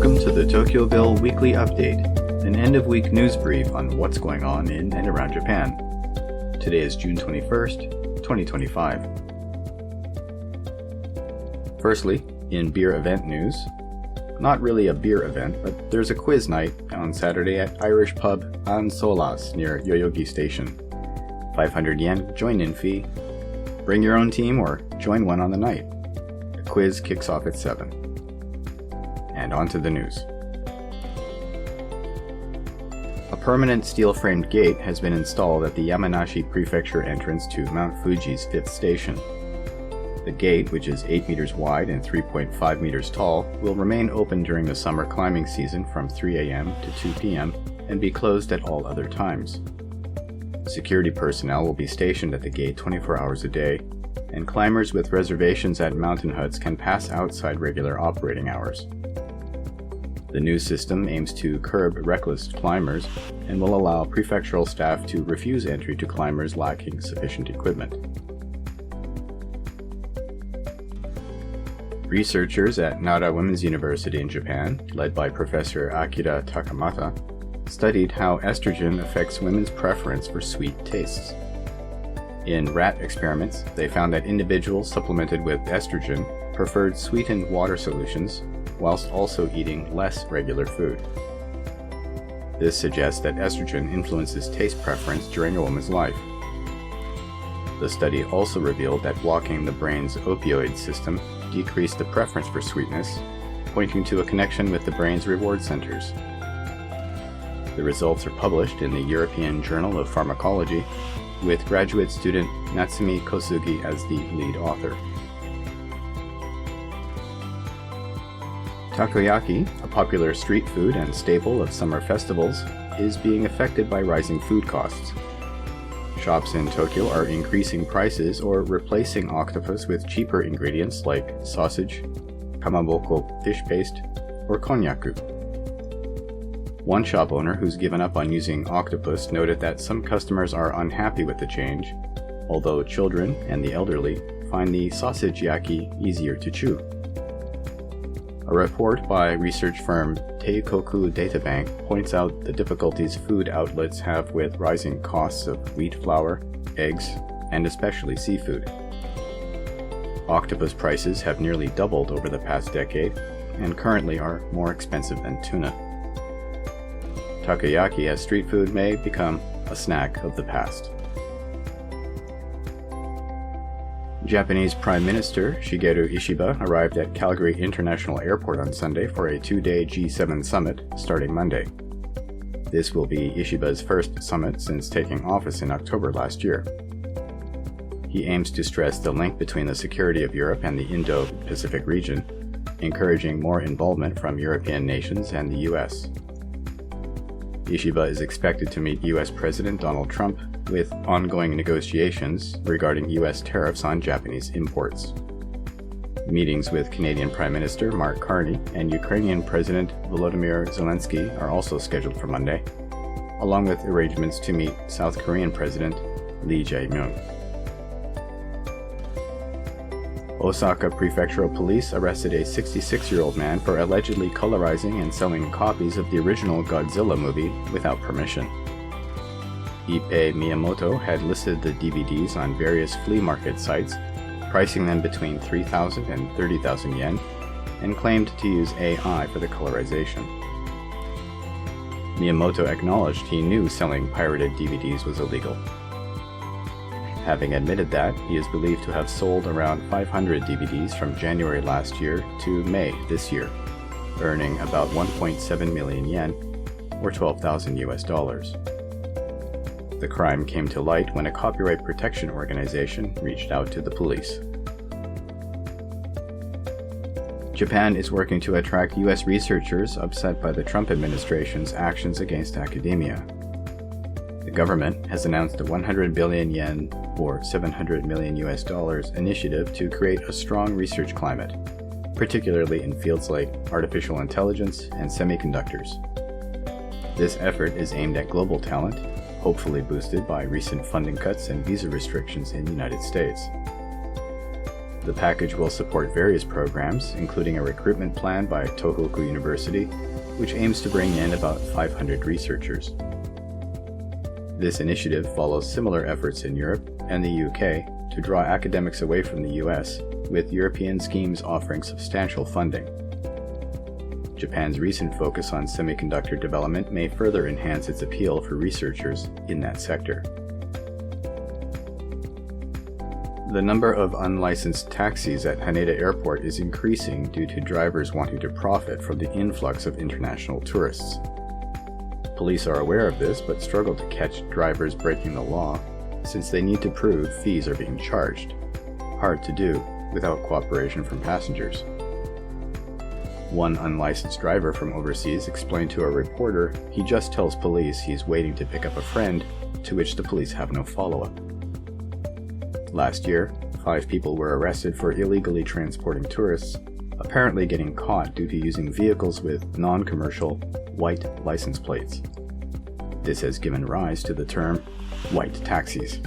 Welcome to the TokyoBill Weekly Update, an end-of-week news brief on what's going on in and around Japan. Today is June 21st, 2025. Firstly, in beer event news, not really a beer event, but there's a quiz night on Saturday at Irish pub An Solas near Yoyogi Station. 500 yen join-in fee. Bring your own team or join one on the night. The quiz kicks off at 7. And on to the news. A permanent steel-framed gate has been installed at the Yamanashi Prefecture entrance to Mount Fuji's 5th station. The gate, which is 8 meters wide and 3.5 meters tall, will remain open during the summer climbing season from 3 a.m. to 2 p.m. and be closed at all other times. Security personnel will be stationed at the gate 24 hours a day, and climbers with reservations at mountain huts can pass outside regular operating hours. The new system aims to curb reckless climbers and will allow prefectural staff to refuse entry to climbers lacking sufficient equipment. Researchers at Nara Women's University in Japan, led by Professor Akira Takamata, studied how estrogen affects women's preference for sweet tastes. In rat experiments, they found that individuals supplemented with estrogen preferred sweetened water solutions, whilst also eating less regular food. This suggests that estrogen influences taste preference during a woman's life. The study also revealed that blocking the brain's opioid system decreased the preference for sweetness, pointing to a connection with the brain's reward centers. The results are published in the European Journal of Pharmacology, with graduate student Natsumi Kosugi as the lead author. Takoyaki, a popular street food and staple of summer festivals, is being affected by rising food costs. Shops in Tokyo are increasing prices or replacing octopus with cheaper ingredients like sausage, kamaboko fish paste, or konnyaku. One shop owner who's given up on using octopus noted that some customers are unhappy with the change, although children and the elderly find the sausage yaki easier to chew. A report by research firm Teikoku Databank points out the difficulties food outlets have with rising costs of wheat flour, eggs, and especially seafood. Octopus prices have nearly doubled over the past decade and currently are more expensive than tuna. Takoyaki as street food may become a snack of the past. Japanese Prime Minister Shigeru Ishiba arrived at Calgary International Airport on Sunday for a 2-day G7 summit starting Monday. This will be Ishiba's first summit since taking office in October last year. He aims to stress the link between the security of Europe and the Indo-Pacific region, encouraging more involvement from European nations and the US. Ishiba is expected to meet US President Donald Trump with ongoing negotiations regarding US tariffs on Japanese imports. Meetings with Canadian Prime Minister Mark Carney and Ukrainian President Volodymyr Zelensky are also scheduled for Monday, along with arrangements to meet South Korean President Lee Jae-myung. Osaka Prefectural Police arrested a 66-year-old man for allegedly colorizing and selling copies of the original Godzilla movie without permission. Ippei Miyamoto had listed the DVDs on various flea market sites, pricing them between 3,000 and 30,000 yen, and claimed to use AI for the colorization. Miyamoto acknowledged he knew selling pirated DVDs was illegal. Having admitted that, he is believed to have sold around 500 DVDs from January last year to May this year, earning about 1.7 million yen, or $12,000. The crime came to light when a copyright protection organization reached out to the police. Japan is working to attract US researchers upset by the Trump administration's actions against academia. The government has announced a 100 billion yen or $700 million initiative to create a strong research climate, particularly in fields like artificial intelligence and semiconductors. This effort is aimed at global talent, hopefully boosted by recent funding cuts and visa restrictions in the United States. The package will support various programs, including a recruitment plan by Tohoku University, which aims to bring in about 500 researchers. This initiative follows similar efforts in Europe and the UK to draw academics away from the US, with European schemes offering substantial funding. Japan's recent focus on semiconductor development may further enhance its appeal for researchers in that sector. The number of unlicensed taxis at Haneda Airport is increasing due to drivers wanting to profit from the influx of international tourists. Police are aware of this but struggle to catch drivers breaking the law, since they need to prove fees are being charged. Hard to do without cooperation from passengers. One unlicensed driver from overseas explained to a reporter he just tells police he's waiting to pick up a friend, to which the police have no follow-up. Last year, 5 people were arrested for illegally transporting tourists, apparently getting caught due to using vehicles with non-commercial, white license plates. This has given rise to the term white taxis.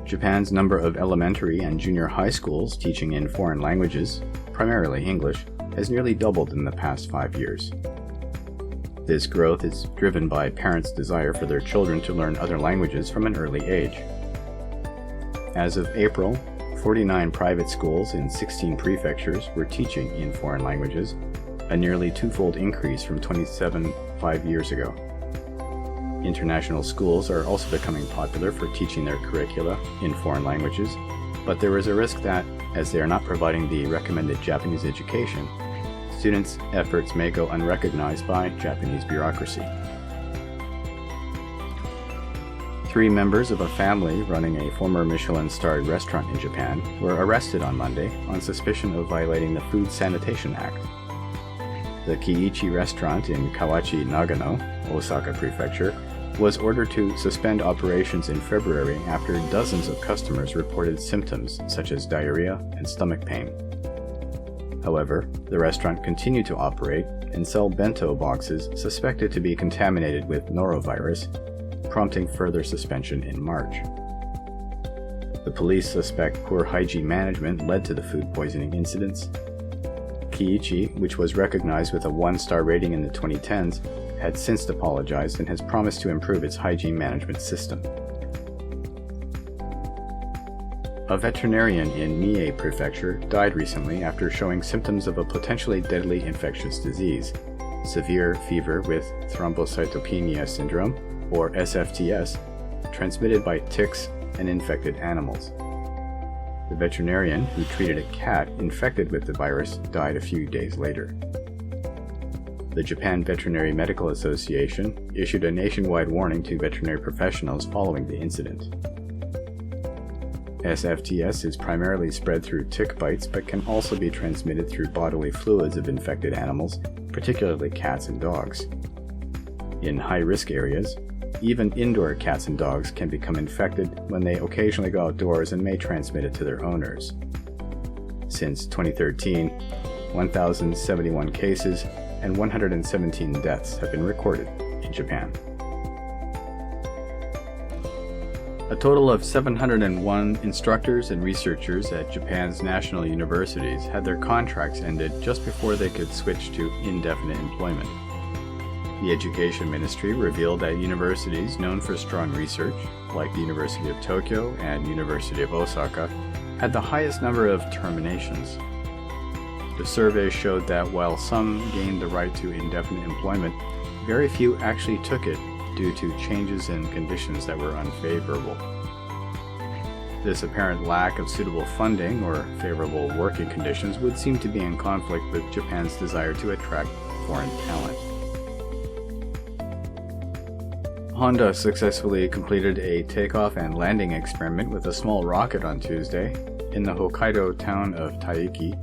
Japan's number of elementary and junior high schools teaching in foreign languages, primarily English, has nearly doubled in the past 5 years. This growth is driven by parents' desire for their children to learn other languages from an early age. As of April, 49 private schools in 16 prefectures were teaching in foreign languages, a nearly twofold increase from 27 5 years ago. International schools are also becoming popular for teaching their curricula in foreign languages, but there is a risk that, as they are not providing the recommended Japanese education, students' efforts may go unrecognized by Japanese bureaucracy. 3 members of a family running a former Michelin-starred restaurant in Japan were arrested on Monday on suspicion of violating the Food Sanitation Act. The Kiichi restaurant in Kawachi, Nagano, Osaka Prefecture, was ordered to suspend operations in February after dozens of customers reported symptoms such as diarrhea and stomach pain. However, the restaurant continued to operate and sell bento boxes suspected to be contaminated with norovirus, prompting further suspension in March. The police suspect poor hygiene management led to the food poisoning incidents. Kiichi, which was recognized with a 1-star rating in the 2010s, had since apologized and has promised to improve its hygiene management system. A veterinarian in Mie Prefecture died recently after showing symptoms of a potentially deadly infectious disease, severe fever with thrombocytopenia syndrome, or SFTS, transmitted by ticks and infected animals. The veterinarian, who treated a cat infected with the virus, died a few days later. The Japan Veterinary Medical Association issued a nationwide warning to veterinary professionals following the incident. SFTS is primarily spread through tick bites but can also be transmitted through bodily fluids of infected animals, particularly cats and dogs. In high-risk areas, even indoor cats and dogs can become infected when they occasionally go outdoors and may transmit it to their owners. Since 2013, 1,071 cases and 117 deaths have been recorded in Japan. A total of 701 instructors and researchers at Japan's national universities had their contracts ended just before they could switch to indefinite employment. The Education Ministry revealed that universities known for strong research, like the University of Tokyo and University of Osaka, had the highest number of terminations. The survey showed that while some gained the right to indefinite employment, very few actually took it due to changes in conditions that were unfavorable. This apparent lack of suitable funding or favorable working conditions would seem to be in conflict with Japan's desire to attract foreign talent. Honda successfully completed a takeoff and landing experiment with a small rocket on Tuesday in the Hokkaido town of Taiki,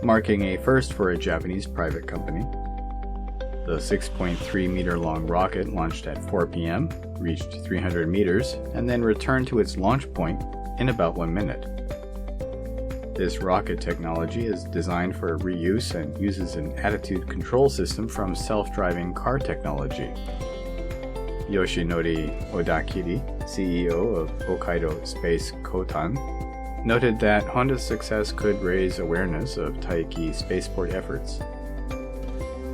marking a first for a Japanese private company. The 6.3-meter-long rocket launched at 4 p.m., reached 300 meters, and then returned to its launch point in about 1 minute. This rocket technology is designed for reuse and uses an attitude control system from self-driving car technology. Yoshinori Odakiri, CEO of Hokkaido Space Kotan, noted that Honda's success could raise awareness of Taiki spaceport efforts.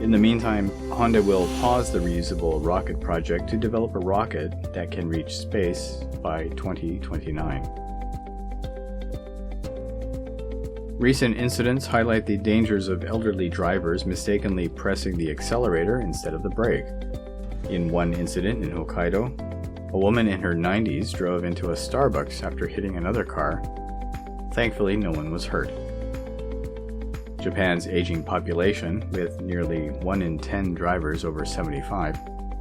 In the meantime, Honda will pause the reusable rocket project to develop a rocket that can reach space by 2029. Recent incidents highlight the dangers of elderly drivers mistakenly pressing the accelerator instead of the brake. In one incident in Hokkaido, a woman in her 90s drove into a Starbucks after hitting another car. Thankfully, no one was hurt. Japan's aging population, with nearly 1 in 10 drivers over 75,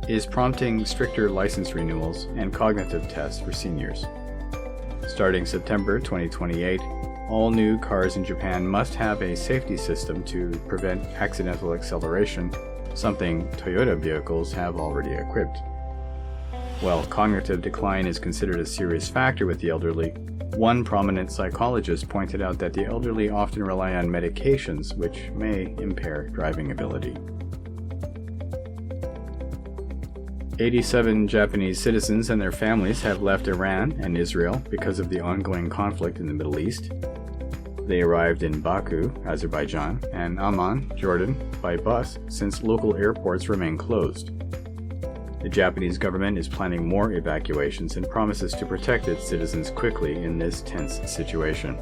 is prompting stricter license renewals and cognitive tests for seniors. Starting September 2028, all new cars in Japan must have a safety system to prevent accidental acceleration, something Toyota vehicles have already equipped. While cognitive decline is considered a serious factor with the elderly, one prominent psychologist pointed out that the elderly often rely on medications which may impair driving ability. 87 Japanese citizens and their families have left Iran and Israel because of the ongoing conflict in the Middle East. They arrived in Baku, Azerbaijan, and Amman, Jordan, by bus since local airports remain closed. The Japanese government is planning more evacuations and promises to protect its citizens quickly in this tense situation.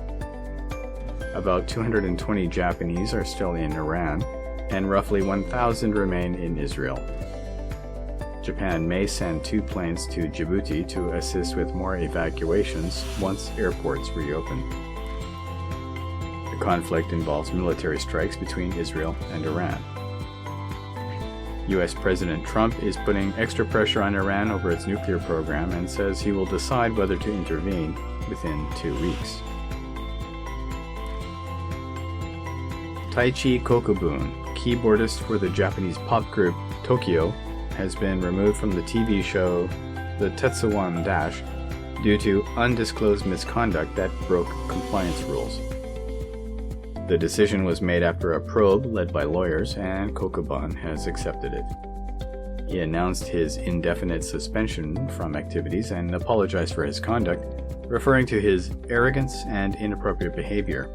About 220 Japanese are still in Iran, and roughly 1,000 remain in Israel. Japan may send 2 planes to Djibouti to assist with more evacuations once airports reopen. The conflict involves military strikes between Israel and Iran. U.S. President Trump is putting extra pressure on Iran over its nuclear program and says he will decide whether to intervene within 2 weeks. Taichi Kokubun, keyboardist for the Japanese pop group Tokyo, has been removed from the TV show The Tetsuwan Dash due to undisclosed misconduct that broke compliance rules. The decision was made after a probe led by lawyers, and Kokubun has accepted it. He announced his indefinite suspension from activities and apologized for his conduct, referring to his arrogance and inappropriate behavior.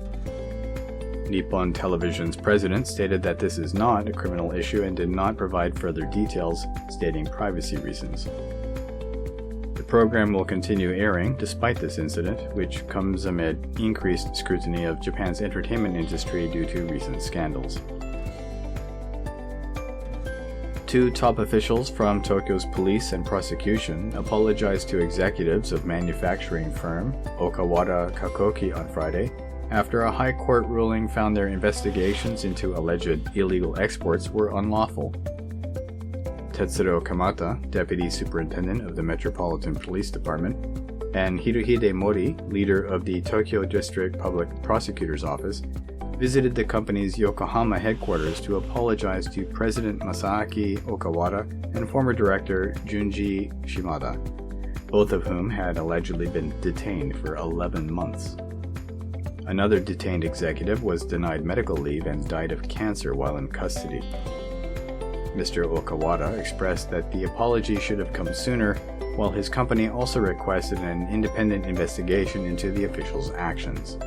Nippon Television's president stated that this is not a criminal issue and did not provide further details, stating privacy reasons. The program will continue airing despite this incident, which comes amid increased scrutiny of Japan's entertainment industry due to recent scandals. 2 top officials from Tokyo's police and prosecution apologized to executives of manufacturing firm Okawara Kakoki on Friday after a high court ruling found their investigations into alleged illegal exports were unlawful. Tetsuro Kamata, Deputy Superintendent of the Metropolitan Police Department, and Hirohide Mori, leader of the Tokyo District Public Prosecutor's Office, visited the company's Yokohama headquarters to apologize to President Masaaki Okawara and former director Junji Shimada, both of whom had allegedly been detained for 11 months. Another detained executive was denied medical leave and died of cancer while in custody. Mr. Okawara expressed that the apology should have come sooner, while his company also requested an independent investigation into the officials' actions.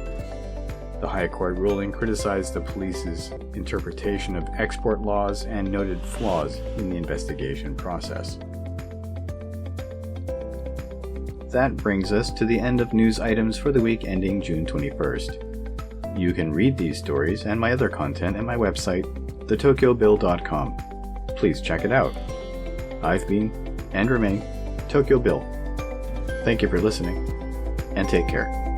The High Court ruling criticized the police's interpretation of export laws and noted flaws in the investigation process. That brings us to the end of news items for the week ending June 21st. You can read these stories and my other content at my website, theTokyoBill.com. Please check it out. I've been, and remain, Tokyo Bill. Thank you for listening, and take care.